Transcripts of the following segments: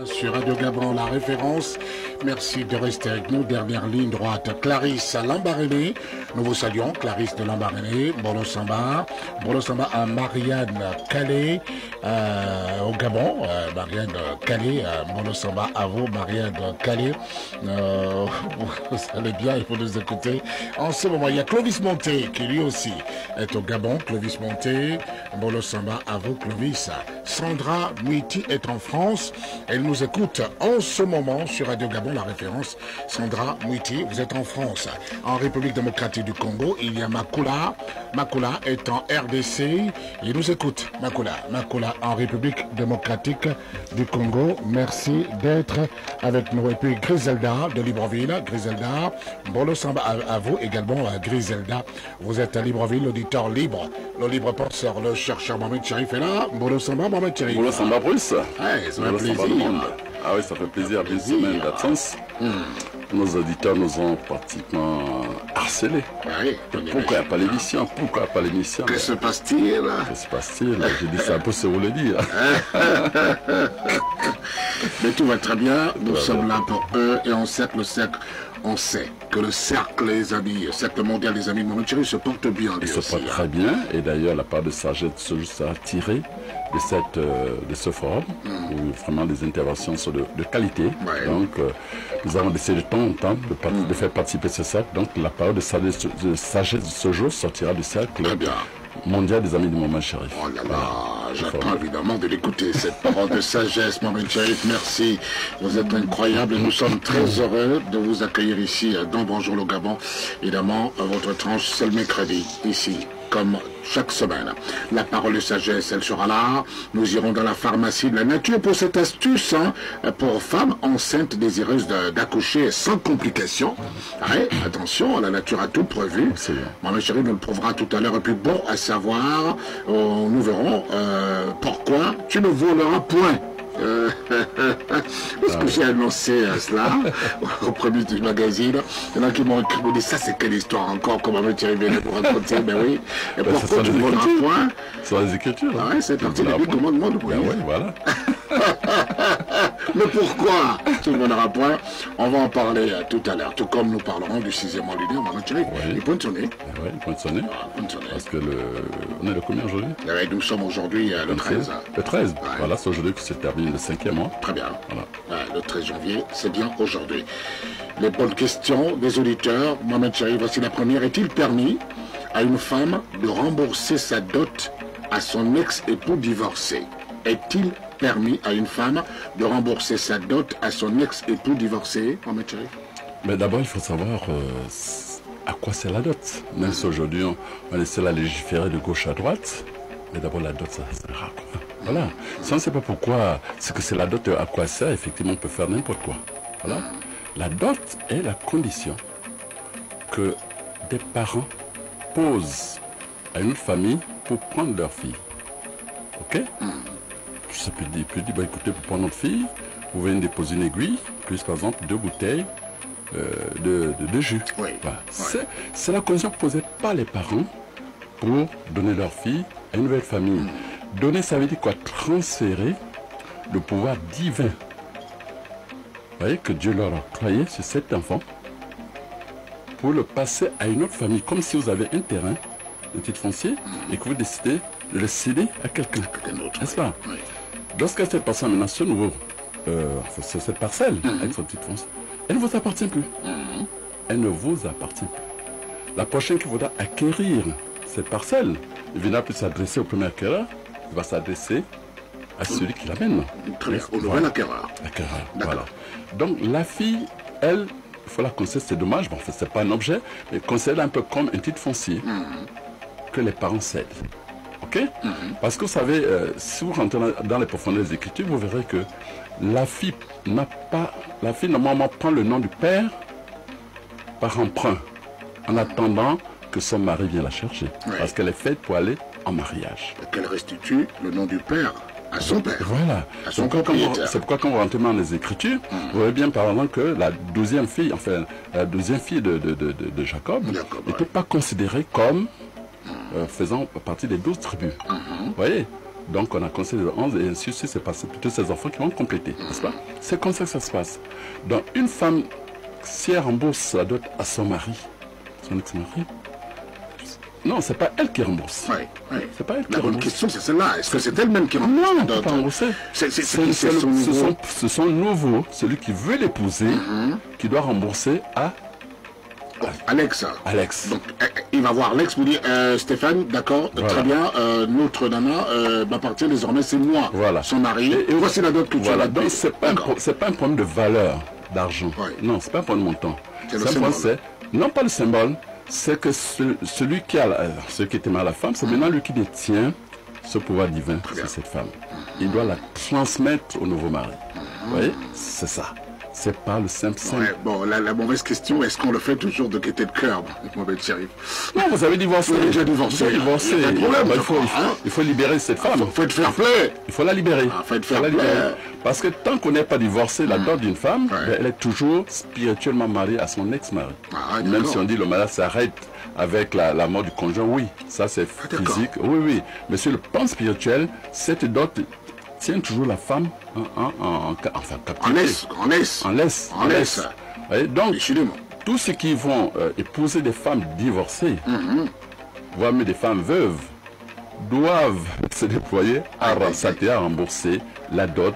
Sur Radio Gabon, la référence. Merci de rester avec nous. Dernière ligne droite, Clarisse Lambaréné. Nous vous saluons, Clarisse de Lambaréné. Bolo Samba. Bolo Samba à Marianne Calais au Gabon. Marianne Calais. Bolo Samba à vous, Marianne Calais. Vous allez bien, il faut nous écouter. En ce moment, il y a Clovis Monté qui lui aussi est au Gabon. Clovis Monté. Bolo Samba à vous, Clovis. Sandra Muiti est en France. Elle nous écoute en ce moment sur Radio Gabon, la référence. Sandra Muiti, vous êtes en France. En République démocratique du Congo, il y a Makula. Makula est en RDC. Il nous écoute, Makula. Makula en République démocratique du Congo. Merci d'être avec nous. Et puis Griselda de Libreville. Griselda, Bolo Samba à vous également, Griselda. Vous êtes à Libreville, l'auditeur libre. Le libre penseur, le chercheur Mohamed Cherif est là. Bolo Samba, Mohamed Cherif. Bolo Samba Bruce. Ouais, ça fait plaisir. Ah oui, ça fait plaisir après une semaine d'absence. Nos auditeurs nous ont pratiquement harcelés. Oui, pourquoi il n'y a pas l'émission? Pourquoi il n'y a pas l'émission? Que se passe-t-il? Que se passe-t-il? J'ai dit ça un peu, c'est vous le dire. Mais tout va très bien. Nous sommes là pour eux et on sait que le cercle, on sait que le cercle, les amis, le cercle mondial des amis de Mohamed Cherif se porte bien. Il se porte très bien. Et d'ailleurs, la part de sagesse sera tirée de ce forum, où vraiment des interventions sont de qualité. Ouais. Donc, nous avons décidé de temps en temps de faire participer ce cercle. Donc, la parole de sagesse de ce jour sortira du cercle mondial des amis de Mohamed Cherif. Oh là là, j'attends évidemment de l'écouter, cette parole de sagesse, Mohamed Cherif. Merci, vous êtes incroyable et nous sommes très heureux de vous accueillir ici dans Bonjour le Gabon. Évidemment, votre tranche, c'est le mercredi, ici, comme chaque semaine. La parole de sagesse, elle sera là. Nous irons dans la pharmacie de la nature pour cette astuce pour femmes enceintes désireuses d'accoucher sans complications. Ouais, attention, la nature a tout prévu. Mohamed Cherif nous le prouvera tout à l'heure. Et puis bon, à savoir, nous verrons pourquoi tu ne voleras point. Est-ce que j'ai annoncé cela au premier du magazine? Il y en a qui m'ont écrit, m'ont dit ça c'est quelle histoire encore, comment me tu arrivé pour raconter? Ben oui. Et pourquoi tu ne voleras point? Sur les écritures. Ah ouais, c'est parti depuis le commandement de oui, voilà. Mais pourquoi tu ne voleras point? On va en parler tout à l'heure, tout comme nous parlerons du 6e mois lunaire, Mohamed Cherif. Il pointe sonner. Oui, il pointe sonner. Parce que on est le combien aujourd'hui? Nous sommes aujourd'hui le 13. Le 13, ouais. Voilà, c'est aujourd'hui que se termine le 5e mois. Très bien. Voilà. Le 13 janvier, c'est bien aujourd'hui. Les bonnes questions des auditeurs. Mohamed Cherif, voici la première. Est-il permis à une femme de rembourser sa dot à son ex-époux divorcé? Est-il permis à une femme de rembourser sa dot à son ex-époux divorcé, Mohamed Cherif? Mais d'abord, il faut savoir à quoi c'est la dot. Même si aujourd'hui, on essaie de la légiférer de gauche à droite, mais d'abord, la dot, ça sert à quoi? Voilà. Si on ne sait pas pourquoi, ce que c'est la dot, à quoi ça sert, effectivement, on peut faire n'importe quoi. Voilà. La dot est la condition que des parents posent à une famille pour prendre leur fille. Ok? Ça peut dire, bah, écoutez, pour prendre notre fille, vous venez déposer une aiguille, plus par exemple 2 bouteilles de jus. Oui. Voilà. C'est la condition posée par les parents pour donner leur fille à une nouvelle famille. Donner, ça veut dire quoi? Transférer le pouvoir divin. Vous voyez, que Dieu leur a octroyé sur cet enfant pour le passer à une autre famille, comme si vous avez un terrain, un titre foncier, et que vous décidez de le céder à quelqu'un d'autre. N'est-ce pas? Oui. Lorsque cette personne maintenant ce nouveau, cette parcelle, avec son titre foncier, elle ne vous appartient plus. Elle ne vous appartient plus. La prochaine qui voudra acquérir cette parcelle, il ne viendra plus s'adresser au premier acquéreur, il va s'adresser à celui qui l'amène. Très bien, au nouvel acquéreur. L'acquéreur, voilà. Donc la fille, elle, il faut la considérer, c'est dommage, bon, en fait, c'est pas un objet, mais considère un peu comme un titre foncier que les parents cèdent. Ok? Parce que vous savez, si vous rentrez dans les profondeurs des Écritures, vous verrez que la fille normalement prend le nom du père par emprunt, en attendant que son mari vienne la chercher. Oui. Parce qu'elle est faite pour aller en mariage. Qu'elle restitue le nom du père à son père. Voilà. C'est pourquoi quand vous rentrez dans les Écritures, vous voyez bien par exemple que la 12e fille, enfin la 12e fille de Jacob n'était pas considérée comme faisant partie des 12 tribus. Vous voyez? Donc on a conseillé le 11 et ainsi de suite, c'est passé pour tous ces enfants qui vont compléter, n'est-ce pas? C'est comme ça que ça se passe. Donc une femme, si elle rembourse la dot à son mari, son ex-mari, non, c'est pas elle qui rembourse. Oui. C'est pas elle qui La bonne rembourse. question, c'est celle-là. Est-ce que c'est elle-même qui rembourse? Non, on ne peut pas rembourser. Ce sont nouveaux, celui qui veut l'épouser, qui doit rembourser à Alex. Alex. Donc, il va voir Alex pour dire Stéphane, d'accord, très bien, notre nana m'appartient désormais, c'est moi, son mari. Et voici la dot que tu as. Donc, c'est pas un problème de valeur d'argent. Non, c'est pas un problème de montant. C'est non pas le symbole, c'est que celui qui était mal à la femme, c'est maintenant lui qui détient ce pouvoir divin sur cette femme. Il doit la transmettre au nouveau mari. Vous voyez, c'est ça. C'est pas le simple. Ouais, bon, la mauvaise question, est-ce qu'on le fait toujours de gaieté de cœur, Mohamed Cherif? Non, vous avez divorcé. Vous avez déjà divorcé. Il y a un problème. Il faut libérer cette femme. Il faut être fair play. Il faut la libérer. Il faut être fair play. Parce que tant qu'on n'est pas divorcé, la dot d'une femme, elle est toujours spirituellement mariée à son ex-mari. Même si on dit le mariage s'arrête avec la mort du conjoint, oui, ça c'est physique. Oui. Mais sur le plan spirituel, cette dot tient toujours la femme en captivité. En laisse. Donc, tous ceux qui vont épouser des femmes divorcées, voire même des femmes veuves, doivent se déployer à rembourser la dot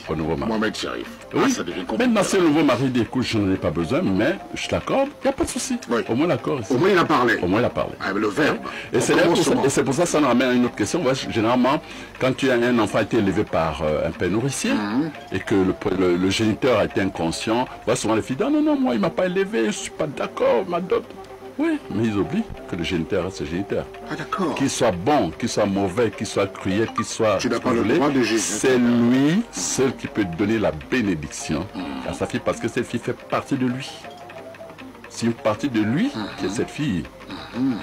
au nouveau mari. Mohamed Cherif. Oui. Ça devient compliqué. Maintenant, si le nouveau mari dit écoute, je n'en ai pas besoin, mais je t'accorde, il n'y a pas de souci. Au moins l'accord. Au moins il a parlé. Le verbe. Et c'est pour ça que ça nous ramène à une autre question. Généralement, quand tu as un enfant a été élevé par un père nourricier et que le géniteur a été inconscient, souvent les filles disent non, moi il ne m'a pas élevé, je ne suis pas d'accord, ma dot. Oui, mais ils oublient que le géniteur reste le géniteur. D'accord. Qu'il soit bon, qu'il soit mauvais, qu'il soit cruel, qu'il soit... Tu n'as pas le droit de juger. C'est lui seul qui peut donner la bénédiction à sa fille parce que cette fille fait partie de lui. C'est une partie de lui qui est cette fille.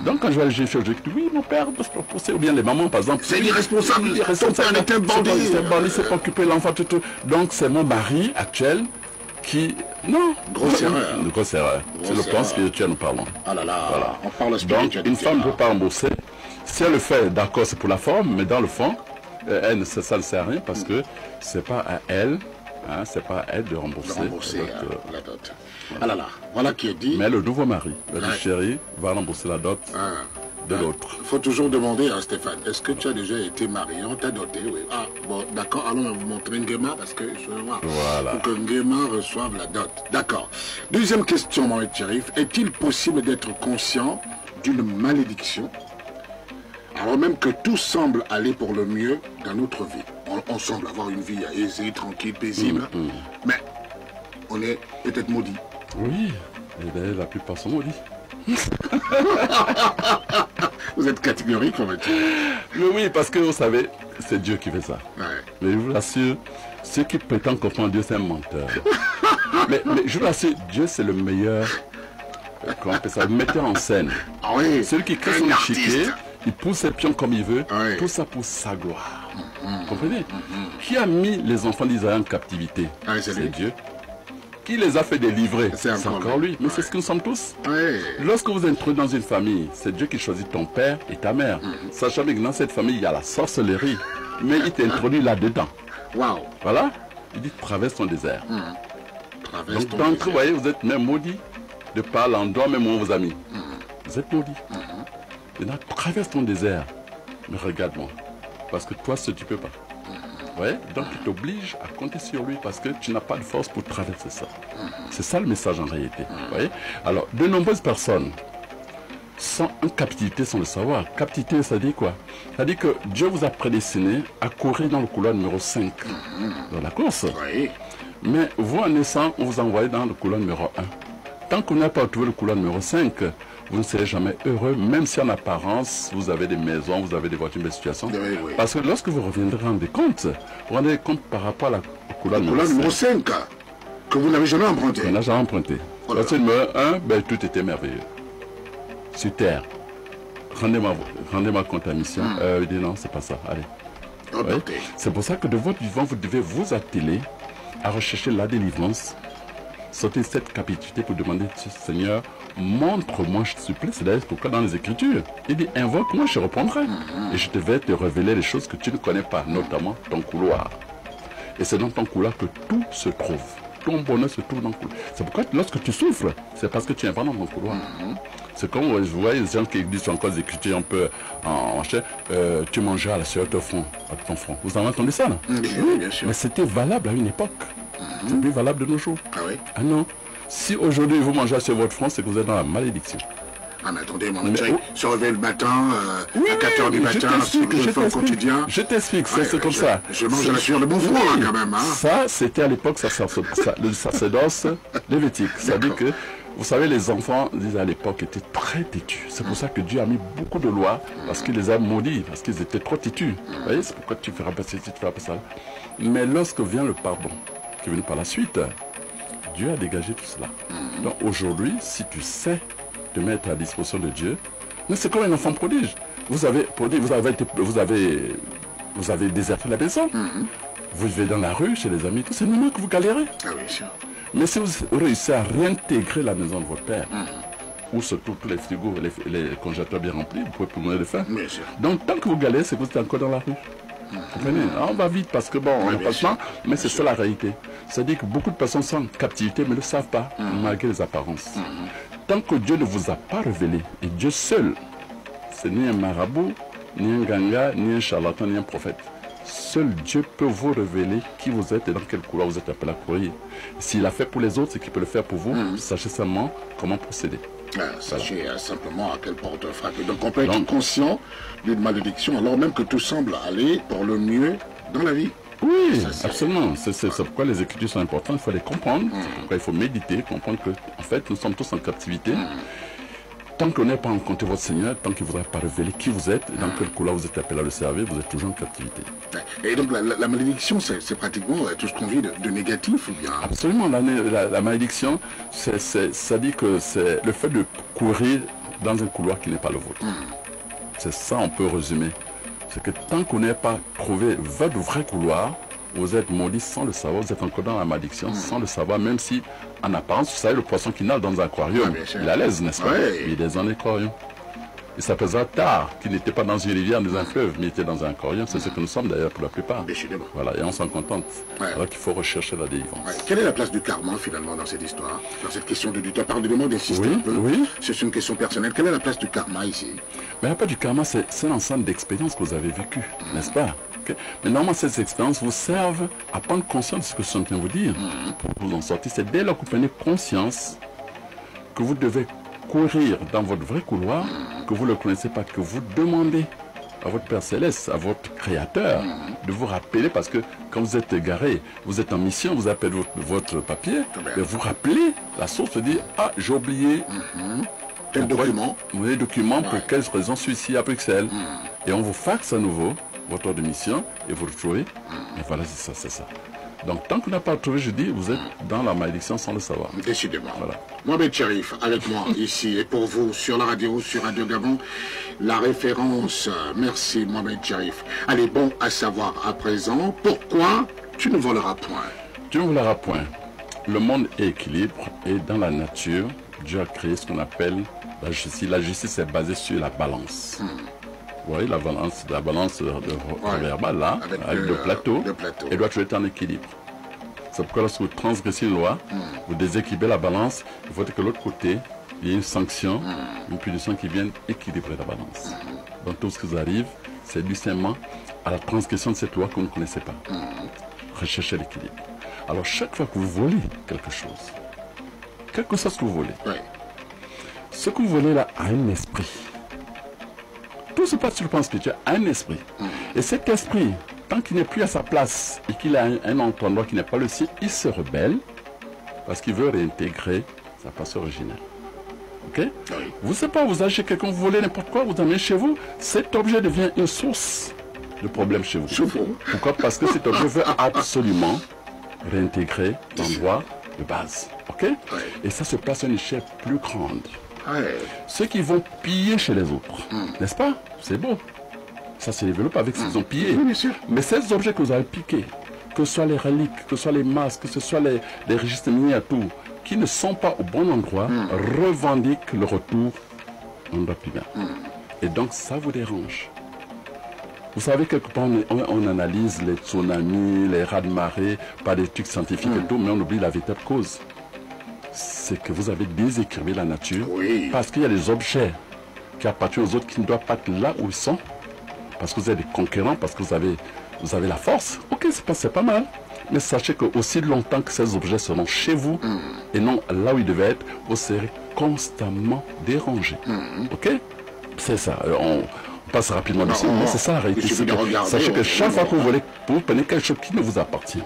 Donc quand je vais aller juger, je dis oui, mon père doit se proposer, ou bien les mamans par exemple. C'est irresponsable. Ton père est un bandit. C'est pas occuper l'enfant. Donc c'est mon mari actuel qui... Non, grosse erreur. C'est le plan spirituel, nous parlons. Ah là là, on parle spirituel. Donc, une femme ne peut pas rembourser. Si elle le fait, d'accord, c'est pour la forme, mais dans le fond, ça ne sert à rien parce que c'est pas à elle, c'est pas à elle de rembourser la dot. Ah là là, voilà qui est dit. Mais le nouveau mari, le chéri, va rembourser la dot de l'autre. Il faut toujours demander à Stéphane, est-ce que tu as déjà été marié? On t'a doté, oui. Ah, bon, d'accord, allons vous montrer Nguema parce que je veux voir. Voilà. Pour que Nguema reçoive la dot. D'accord. Deuxième question, Mohamed Cherif. Est-il possible d'être conscient d'une malédiction alors même que tout semble aller pour le mieux dans notre vie? On semble avoir une vie aisée, tranquille, paisible, mais on est peut-être maudit. Oui, et d'ailleurs la plupart sont maudits. Vous êtes catégorique, en fait. Mais oui, parce que vous savez, c'est Dieu qui fait ça. Mais je vous l'assure, ceux qui prétendent comprendre Dieu, c'est un menteur. mais je vous l'assure, Dieu, c'est le meilleur. Comment on appelle ça? Le metteur en scène. Celui qui crée son échiquier, il pousse ses pions comme il veut. Tout ça pour sa gloire. Vous comprenez? Qui a mis les enfants d'Israël en captivité? C'est Dieu. Qui les a fait délivrer? C'est encore lui. Mais c'est ce que nous sommes tous. Lorsque vous entrez dans une famille, c'est Dieu qui choisit ton père et ta mère. Sachant que dans cette famille, il y a la sorcellerie. Mais il t'introduit là-dedans. Voilà. Il dit traverse ton désert. Donc d'entre vous voyez, vous êtes même maudits de par l'endroit même où on vous a mis. Vous êtes maudits. Maintenant, traverse ton désert. Mais regarde-moi. Parce que toi, tu ne peux pas. Ouais, donc il t'oblige à compter sur lui parce que tu n'as pas de force pour traverser ça. C'est ça le message en réalité. Ouais. Alors, de nombreuses personnes sont en captivité sans le savoir. Captivité, ça dit quoi? Ça dit que Dieu vous a prédestiné à courir dans le couloir numéro 5 dans la course. Mais vous, en naissant, on vous envoie dans le couloir numéro 1. Tant qu'on n'a pas trouvé le couloir numéro 5, vous ne serez jamais heureux, même si en apparence, vous avez des maisons, vous avez des voitures, des situations. Parce que lorsque vous reviendrez vous rendez compte par rapport au couloir numéro 5, que vous n'avez jamais emprunté. Vous n'avez jamais emprunté. Lorsque numéro 1, tout était merveilleux. Sur terre. Rendez-moi compte à mission. Il dit non, c'est pas ça. Allez. C'est pour ça que de votre vivant, vous devez vous atteler à rechercher la délivrance sortir de cette captivité pour demander, Seigneur, montre-moi, s'il te plaît. C'est d'ailleurs pourquoi dans les Écritures, il dit, invoque-moi, je répondrai. Et je vais te révéler les choses que tu ne connais pas, notamment ton couloir. Et c'est dans ton couloir que tout se trouve. Ton bonheur se trouve dans le couloir. C'est pourquoi lorsque tu souffres, c'est parce que tu n'es pas dans ton couloir. C'est comme, vous voyez, les gens qui disent encore des Écritures un peu en chair, tu mangeras à la sueur de ton front. Vous avez entendu ça, non? Oui, bien sûr. Mais c'était valable à une époque. C'est plus valable de nos jours. Ah oui? Ah non. Si aujourd'hui vous mangez sur votre front, c'est que vous êtes dans la malédiction. Ah mais attendez, mon chéri, se réveiller le matin, à 4 h du matin, je quotidien. Je t'explique, c'est comme ça. Je mange à la sueur de mon front, hein, quand même. Hein. Ça, c'était à l'époque le sacerdoce lévitique. C'est-à-dire que, vous savez, les enfants, à l'époque, étaient très têtus. C'est pour ça que Dieu a mis beaucoup de lois, parce qu'il les a maudits, parce qu'ils étaient trop têtus. Vous voyez, c'est pourquoi tu ne feras pas ceci, tu ne feras pas ça. Mais lorsque vient le pardon, qui est venu par la suite, Dieu a dégagé tout cela. Donc aujourd'hui, si tu sais te mettre à disposition de Dieu, mais c'est comme un enfant prodige. Vous avez déserté la maison. Vous vivez dans la rue, chez les amis, c'est normal que vous galérez. Ah oui, sûr. Mais si vous réussissez à réintégrer la maison de votre père, où se trouvent tous les frigos, les congélateurs bien remplis, vous pouvez prendre le faire. Bien sûr. Donc tant que vous galérez, c'est que vous êtes encore dans la rue. Vous comprenez? On va vite parce que bon, on n'a pas le temps, mais c'est ça la réalité. C'est-à-dire que beaucoup de personnes sont en captivité mais ne le savent pas, malgré les apparences. Tant que Dieu ne vous a pas révélé, et Dieu seul, c'est ni un marabout, ni un ganga, ni un charlatan, ni un prophète. Seul Dieu peut vous révéler qui vous êtes et dans quel couloir vous êtes appelé à courir. S'il a fait pour les autres, c'est qu'il peut le faire pour vous. Sachez seulement comment procéder. Sachez simplement à quelle porte frapper. Donc on peut être conscient d'une malédiction alors même que tout semble aller pour le mieux dans la vie. Oui, ça, absolument. C'est pourquoi les Écritures sont importantes. Il faut les comprendre. C'est pourquoi il faut méditer, comprendre que en fait nous sommes tous en captivité. Tant qu'on n'est pas rencontré votre Seigneur, tant qu'il ne vous a pas révélé qui vous êtes et dans quel couloir vous êtes appelé à le servir, vous êtes toujours en captivité. Et donc la malédiction, c'est pratiquement tout ce qu'on vit de négatif ou bien? Absolument. La malédiction, ça dit que c'est le fait de courir dans un couloir qui n'est pas le vôtre. C'est ça, on peut résumer. C'est que tant qu'on n'est pas trouvé votre vrai couloir, vous êtes maudit sans le savoir, vous êtes encore dans la malédiction sans le savoir, même si en apparence, vous savez, le poisson qui nage dans un aquarium, il est à l'aise, n'est-ce pas? Il est dans un aquarium. Il s'appelle tard, qui n'était pas dans une rivière, dans un fleuve, mais il était dans un aquarium. C'est ce que nous sommes d'ailleurs pour la plupart. Voilà, et on s'en contente. Alors qu'il faut rechercher la délivrance. Quelle est la place du karma finalement dans cette histoire? Dans cette question de Dieu? Pardonnez-moi d'insister un peu. C'est une question personnelle. Quelle est la place du karma ici? Mais la place du karma, c'est un ensemble d'expériences que vous avez vécues, n'est-ce pas? Mais normalement, ces expériences vous servent à prendre conscience de ce que je suis en train de vous dire. Pour vous en sortir, c'est dès lors que vous prenez conscience que vous devez courir dans votre vrai couloir, que vous ne le connaissez pas, que vous demandez à votre Père Céleste, à votre Créateur, de vous rappeler, parce que quand vous êtes égaré, vous êtes en mission, vous appelez votre papier, et vous rappelez la source, dire, ah, j'ai oublié tel document. Oui, document, pour quelles raisons je suis ici à Bruxelles. Et on vous faxe à nouveau votre ordre de mission et vous retrouvez. Et voilà, c'est ça. Donc, tant qu'on n'a pas retrouvé, je dis, vous êtes dans la malédiction sans le savoir. Décidément. Voilà. Mohamed Cherif, avec moi, ici, et pour vous, sur la radio, sur Radio Gabon, la référence. Merci, Mohamed Cherif. Allez, bon à savoir à présent, pourquoi tu ne voleras point? Tu ne voleras point. Le monde est équilibre et dans la nature, Dieu a créé ce qu'on appelle la justice. La justice est basée sur la balance. Oui, la balance verbale, là, avec le plateau, elle doit toujours être en équilibre. C'est pourquoi lorsque vous transgressez une loi, vous déséquilibrez la balance, il faut que de l'autre côté, il y ait une sanction, une punition qui vienne équilibrer la balance. Donc tout ce qui vous arrive, c'est dû simplement à la transgression de cette loi que vous ne connaissez pas. Recherchez l'équilibre. Alors chaque fois que vous volez quelque chose, quelque chose que vous volez, ce que vous volez là a un esprit. Tout se passe sur le plan spirituel, a un esprit. Et cet esprit, tant qu'il n'est plus à sa place et qu'il a un endroit qui n'est pas le sien, il se rebelle parce qu'il veut réintégrer sa place originelle. Ok? Vous ne savez pas, vous achetez quelqu'un, vous volez n'importe quoi, vous amenez chez vous, cet objet devient une source de problème chez vous. Pourquoi? Parce que cet objet veut absolument réintégrer l'endroit de base. Ok? Et ça se passe à une échelle plus grande. Ceux qui vont piller chez les autres, n'est-ce pas? C'est beau. Ça se développe avec ce qu'ils ont pillé. Mais ces objets que vous avez piqués, que ce soit les reliques, que ce soit les masques, que ce soit les registres miniers à tout, qui ne sont pas au bon endroit revendiquent le retour en droit primaire. Et donc ça vous dérange. Vous savez, quelque part, on analyse les tsunamis, les raz-de-marée, par des trucs scientifiques et tout, mais on oublie la véritable cause. C'est que vous avez déséquilibré la nature parce qu'il y a des objets qui appartiennent aux autres qui ne doivent pas être là où ils sont, parce que vous êtes des concurrents, parce que vous avez la force. Ok, c'est pas mal. Mais sachez que aussi longtemps que ces objets seront chez vous et non là où ils devaient être, vous serez constamment dérangé. Ok? C'est ça. On passe rapidement dessus, mais c'est ça la réalité. Sachez que chaque fois que vous prenez quelque chose qui ne vous appartient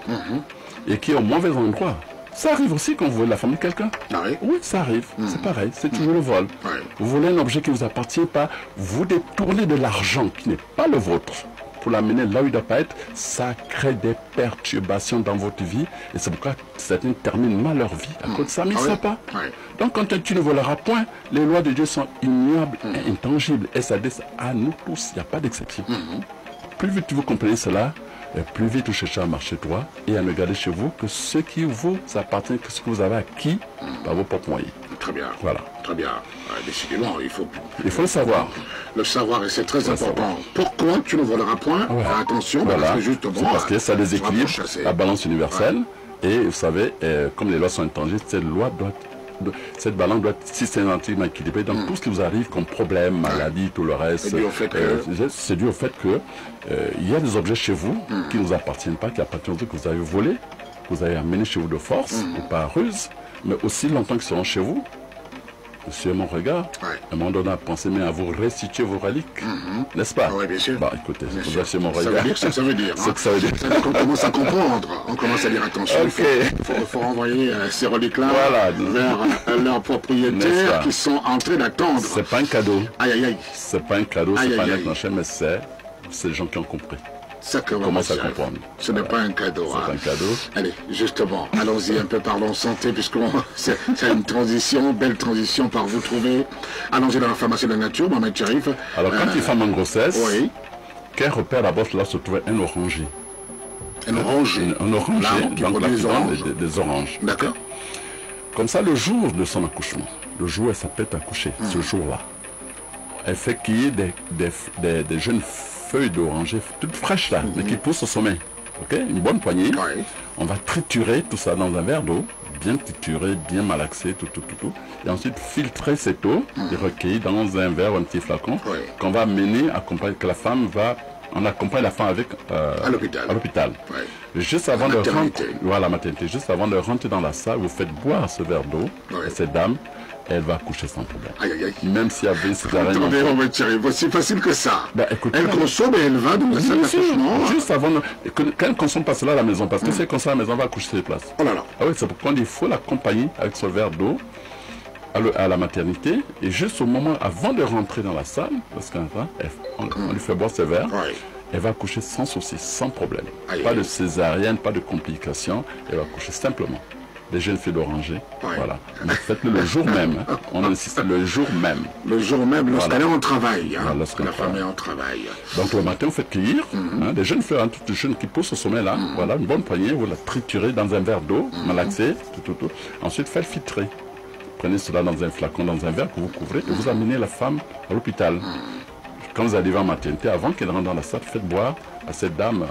et qui est au mauvais endroit, ça arrive aussi quand vous volez la femme de quelqu'un. Oui, ça arrive. C'est pareil. C'est toujours le vol. Vous volez un objet qui ne vous appartient pas, vous détournez de l'argent qui n'est pas le vôtre pour l'amener là où il ne doit pas être, ça crée des perturbations dans votre vie et c'est pourquoi certains terminent mal leur vie à cause de ça, mais ils ne savent pas. Donc quand tu ne voleras point, les lois de Dieu sont ignobles et intangibles et ça dit à nous tous, il n'y a pas d'exception. Plus vite vous comprenez cela, plus vite vous cherchez à marcher droit et à ne garder chez vous que ce qui vous appartient, que ce que vous avez acquis par vos propres moyens. Très bien. Voilà. Très bien. Décidément, il faut le savoir. Le savoir, et c'est très important. Pourquoi tu ne voleras point? Attention, voilà. Parce que ça déséquilibre la balance universelle. Et vous savez, comme les lois sont intangibles, cette balance doit être systématiquement équilibrée. Donc tout ce qui vous arrive comme problème, maladie, tout le reste, c'est dû au fait que il y a des objets chez vous qui ne vous appartiennent pas, qui appartiennent aux autres, que vous avez volés, que vous avez amenés chez vous de force ou par ruse, mais aussi longtemps qu'ils seront chez vous. Monsieur mon regard, à un moment donné, à penser même à vous restituer vos reliques, n'est-ce pas? Oui, bien sûr. Bah, écoutez, c'est mon regard. Ça veut dire. C'est que ça veut dire. C'est-à-dire qu'on commence à comprendre. On commence à dire attention. Il faut renvoyer ces reliques-là vers leurs propriétaires qui sont en train d'attendre. C'est pas un cadeau. Aïe, aïe, aïe. C'est pas un cadeau, c'est pas un déclencheur, mais c'est les gens qui ont compris. Commence à comprendre. Ce n'est pas un cadeau. C'est pas un cadeau. Allez, justement, allons-y un peu, parlons santé, puisque c'est une transition, belle transition par vous trouver. Allons-y dans la pharmacie de la nature, Mohamed Cherif. Alors, quand une femme en grossesse, quel repère d'abord, là se trouvait un oranger. Un oranger. Un oranger, donc des oranges. D'accord. Comme ça, le jour de son accouchement, le jour où elle s'apprête à accoucher, ce jour-là, elle fait qu'il y ait des jeunes feuilles d'oranger toutes fraîches là, mais qui poussent au sommet. Ok, une bonne poignée. On va triturer tout ça dans un verre d'eau, bien trituré, bien malaxé, tout. Et ensuite filtrer cette eau et recueillir dans un verre, un petit flacon, qu'on va mener, que la femme va. On accompagne la femme avec à l'hôpital. Juste avant de rentrer, la maternité, juste avant de rentrer dans la salle, vous faites boire ce verre d'eau à cette dame. Elle va accoucher sans problème. Même s'il y avait une césarienne. Attendez, on va tirer. C'est facile que ça. Elle consomme et elle va dans la salle d'accouchement. Juste avant. Quand elle ne consomme pas cela à la maison, parce que si elle consomme à la maison, elle va accoucher sur place. Oh là là. Ah oui, c'est pourquoi il faut l'accompagner avec ce verre d'eau à la maternité. Et juste au moment avant de rentrer dans la salle, parce qu'on lui fait boire ce verre. Elle va accoucher sans souci, sans problème. Pas de césarienne, pas de complications. Elle va accoucher simplement. Des jeunes filles d'oranger. Voilà. Mais faites-le le jour même. On insiste le jour même. Le jour même, lorsqu'elle est en travail. Lorsque la femme est en travail. Donc le matin, vous faites cueillir des jeunes fleurs, toutes jeunes qui poussent au sommet là. Voilà, une bonne poignée. Vous la triturez dans un verre d'eau, malaxé, tout. Ensuite, faites filtrer. Prenez cela dans un flacon, dans un verre que vous couvrez et vous amenez la femme à l'hôpital. Quand vous arrivez en maternité, avant qu'elle rentre dans la salle, faites boire à cette dame.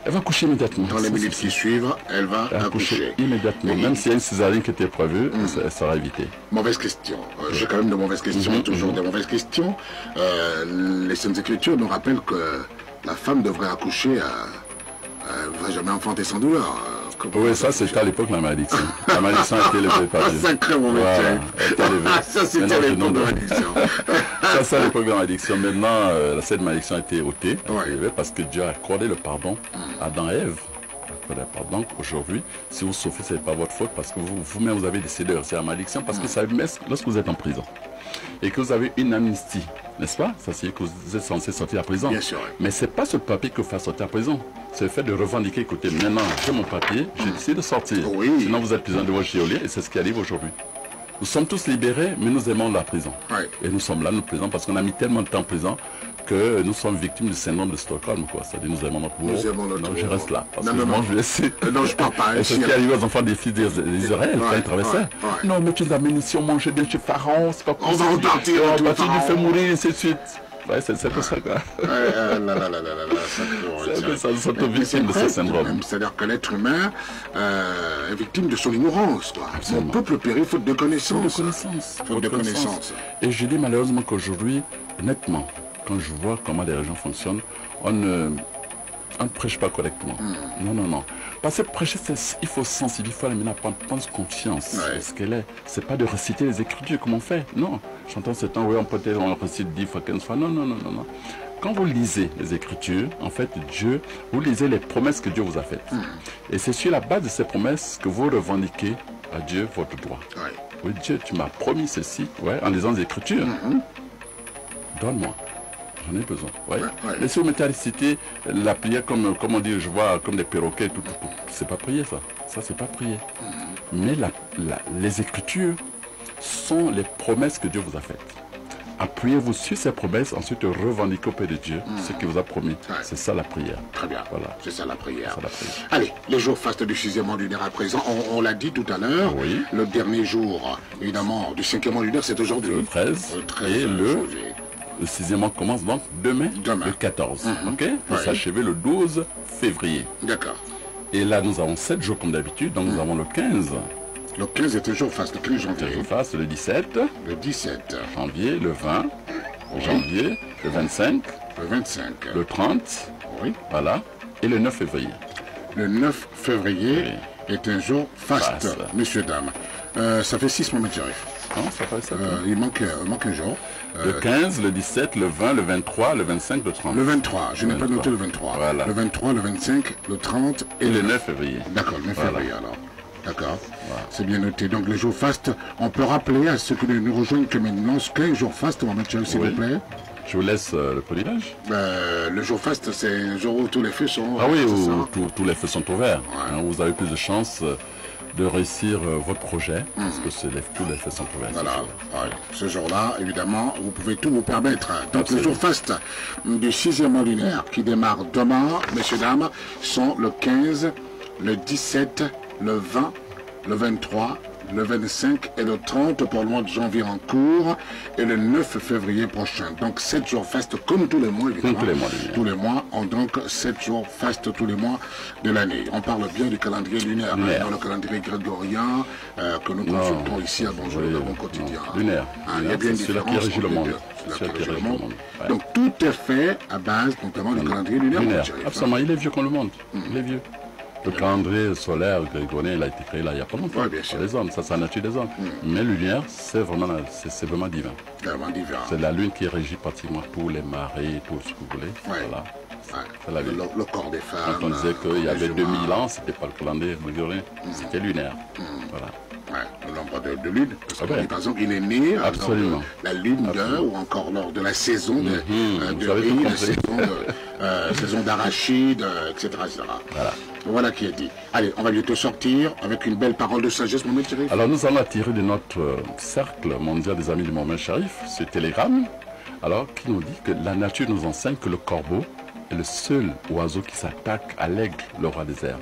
Elle va coucher immédiatement. Dans les minutes qui suivent, elle va accoucher immédiatement. Même s'il y a une césarienne qui était prévue, elle sera évitée. Mauvaise question. J'ai quand même de mauvaises questions, toujours de mauvaises questions. Les Saintes Écritures nous rappellent que la femme devrait accoucher, ne va jamais enfanter sans douleur. Oui, ça c'était à l'époque de la malédiction. La malédiction a été élevée par Dieu. Sacré moment. Ça c'était l'époque de la malédiction. Ça c'est à l'époque de la malédiction. Maintenant, cette malédiction a été ôtée parce que Dieu a accordé le pardon à Adam et Ève. Donc aujourd'hui, si vous souffrez, ce n'est pas votre faute parce que vous-même vous avez décidé de rester à la malédiction parce que ça lorsque vous êtes en prison et que vous avez une amnistie, n'est-ce pas? Ça c'est que vous êtes censé sortir à prison. Bien sûr. Mais ce n'est pas ce papier que vous fait sortir à prison. C'est le fait de revendiquer, écoutez, maintenant j'ai mon papier, j'ai décidé de sortir. Sinon vous êtes prisonnier de votre géolier et c'est ce qui arrive aujourd'hui. Nous sommes tous libérés, mais nous aimons la prison. Et nous sommes là, nous prison, parce qu'on a mis tellement de temps en prison que nous sommes victimes du syndrome de Stockholm, quoi. C'est-à-dire nous aimons notre bourreau. Nous aimons notre Non, je bourreau. reste là. Parce Non, que non, je mange, je laisse. Non, je parle pas. Et ce qui arrive aux enfants des fils d'Israël quand ils traversaient. ouais. Non, mais tu nous amènes ici, on mange bien chez Pharaon, c'est pas On possible. va repartir. On va partir, tu fais mourir, et ainsi de suite. Ouais, c'est pour ça, quoi. Ça, nous sommes victimes de ce syndrome. C'est-à-dire que l'être humain est victime de son ignorance, quoi. Son peuple périt faute de connaissances. Faute de connaissances. Et je dis malheureusement qu'aujourd'hui, honnêtement, quand je vois comment les régions fonctionnent, on ne prêche pas correctement. Non, non, non. Parce que prêcher, il faut sensibiliser, il faut amener à prendre conscience de ce qu'elle est. C'est pas de réciter les Écritures comme on fait. Non. J'entends ce temps, oui, on récite 10 fois, 15 fois. Non, non, non, non, non. Quand vous lisez les Écritures, en fait, Dieu, vous lisez les promesses que Dieu vous a faites. Et c'est sur la base de ces promesses que vous revendiquez à Dieu votre droit. Oui, Dieu, tu m'as promis ceci, en lisant les Écritures. Donne-moi. J'en ai besoin. Mais si vous mettez à citer la prière comme on dit, je vois, comme des perroquets, tout. C'est pas prier, ça. Ça, c'est pas prier. Mais les Écritures sont les promesses que Dieu vous a faites. Appuyez-vous sur ces promesses, ensuite revendiquez auprès de Dieu ce qu'il vous a promis. C'est ça la prière. Très bien. Voilà. C'est ça la prière. Ça, la prière. Allez, les jours fastes du 6e mois lunaire à présent, on l'a dit tout à l'heure. Oui. Le dernier jour, évidemment, du 5e mois lunaire, c'est aujourd'hui. Le 13. Le 13 et janvier. le 6e mois commence donc demain. Demain. Le 14. OK. Ouais. Et s'achever le 12 février. D'accord. Et là, nous avons 7 jours comme d'habitude. Donc, nous avons le 15. Le 15 est un jour faste, le 15 janvier. Je fasse le 17. Le 17. Janvier, le 20. Janvier, le 25. Le 25. Le 30. Oui. Voilà. Et le 9 février. Le 9 février est un jour faste, messieurs, dames. Ça fait 6 mois, M. Jarif. Non, ça fait ça. Il manque un jour. Le 15, le 17, le 20, le 23, le 25, le 30. Le 23, je n'ai pas noté le 23. Voilà. Le 23, le 25, le 30 et le 9 février. D'accord, le 9 février alors. D'accord, c'est bien noté. Donc les jours fastes, on peut rappeler à ceux qui ne nous rejoignent que maintenant ce qu'est un jour faste, s'il vous plaît. Je vous laisse le polynage. Le jour faste, c'est un jour où tous les feux sont... Ah oui, où tous les feux sont ouverts. Vous avez plus de chances de réussir votre projet, parce que tous les feux sont ouverts. Voilà, ce jour-là, évidemment, vous pouvez tout vous permettre. Donc les jours fastes du 6e mois lunaire, qui démarre demain, messieurs, dames, sont le 15, le 17, le 20, le 23, le 25 et le 30 pour le mois de janvier en cours et le 9 février prochain. Donc 7 jours fastes comme tous les mois, évidemment. Tous les mois ont donc 7 jours fastes tous les mois de l'année. On parle bien du calendrier lunaire, dans le calendrier grégorien que nous consultons ici à Bonjour le Gabon quotidien. Lunaire. Il y a bien une différence entre les deux. Donc tout est fait à base notamment du calendrier lunaire. Absolument, il est vieux comme le monde. Il est vieux. Le calendrier solaire grégorien, il a été créé là il n'y a pas longtemps. Par les hommes, ça c'est la nature des hommes. Mais le lunaire, c'est vraiment divin. Vraiment divin. C'est la lune qui régit pratiquement tous les marées, tout ce que vous voulez. Voilà. C'est la lune. Le corps des femmes. Quand on disait qu'il y avait 2000 ans, c'était pas le calendrier grégorien, c'était lunaire. Voilà. Le nombre de lunes. Parce que, par exemple, il est né lors de la lune d'Or ou encore lors de la saison de riz, la saison d'arachide, etc. Voilà qui est dit. Allez, on va bientôt sortir avec une belle parole de sagesse, Mohamed Sharif. Alors, nous allons attirer de notre cercle mondial des amis de Mohamed Sharif, ce télégramme, alors qui nous dit que la nature nous enseigne que le corbeau est le seul oiseau qui s'attaque à l'aigle, le roi des airs.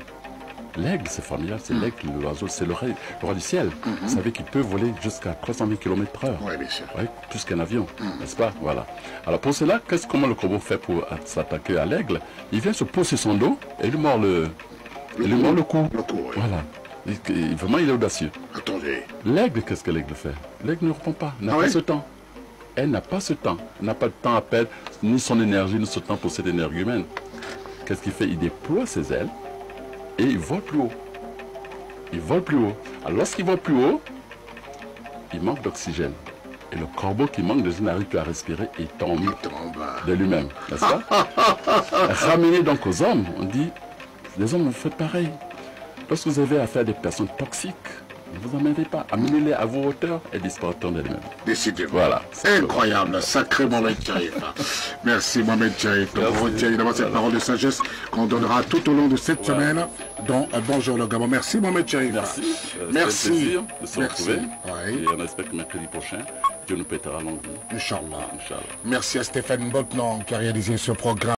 L'aigle, c'est formidable, c'est l'aigle, l'oiseau, c'est le roi du ciel. Vous savez qu'il peut voler jusqu'à 300 000 km/h. Oui, bien sûr. Oui, plus qu'un avion, n'est-ce pas? Voilà. Alors pour cela, comment le corbeau fait pour s'attaquer à l'aigle? Il vient se poser sur son dos et il lui mord le cou. Voilà. Vraiment, il est audacieux. Attendez. L'aigle, qu'est-ce que l'aigle fait? L'aigle ne répond pas, n'a pas ce temps. Elle n'a pas ce temps. Elle n'a pas de temps à perdre, ni son énergie, ni ce temps pour cette énergie humaine. Qu'est-ce qu'il fait? Il déploie ses ailes. Et il vole plus haut. Il vole plus haut. Alors lorsqu'il vole plus haut, il manque d'oxygène. Et le corbeau qui manque d'oxygène n'arrive plus à respirer et tombe de lui-même. N'est-ce pas? Ramené donc aux hommes, on dit, les hommes, vous faites pareil. Lorsque vous avez affaire à des personnes toxiques, ne vous amenez pas, amenez-les à vos hauteurs et disparaîtront d'elles-mêmes. Décidément. Voilà. Incroyable, sacré Mohamed Sharif. Merci Mohamed Sharif. On retient évidemment cette parole de sagesse qu'on donnera tout au long de cette semaine dans Bonjour le Gabon. Merci Mohamed Sharif. Merci. Merci. C'est un plaisir de se retrouver. Et on espère que mercredi prochain, Dieu nous prêtera longue vie. Inch'Allah. Inch'Allah. Merci à Stéphane Botnan qui a réalisé ce programme.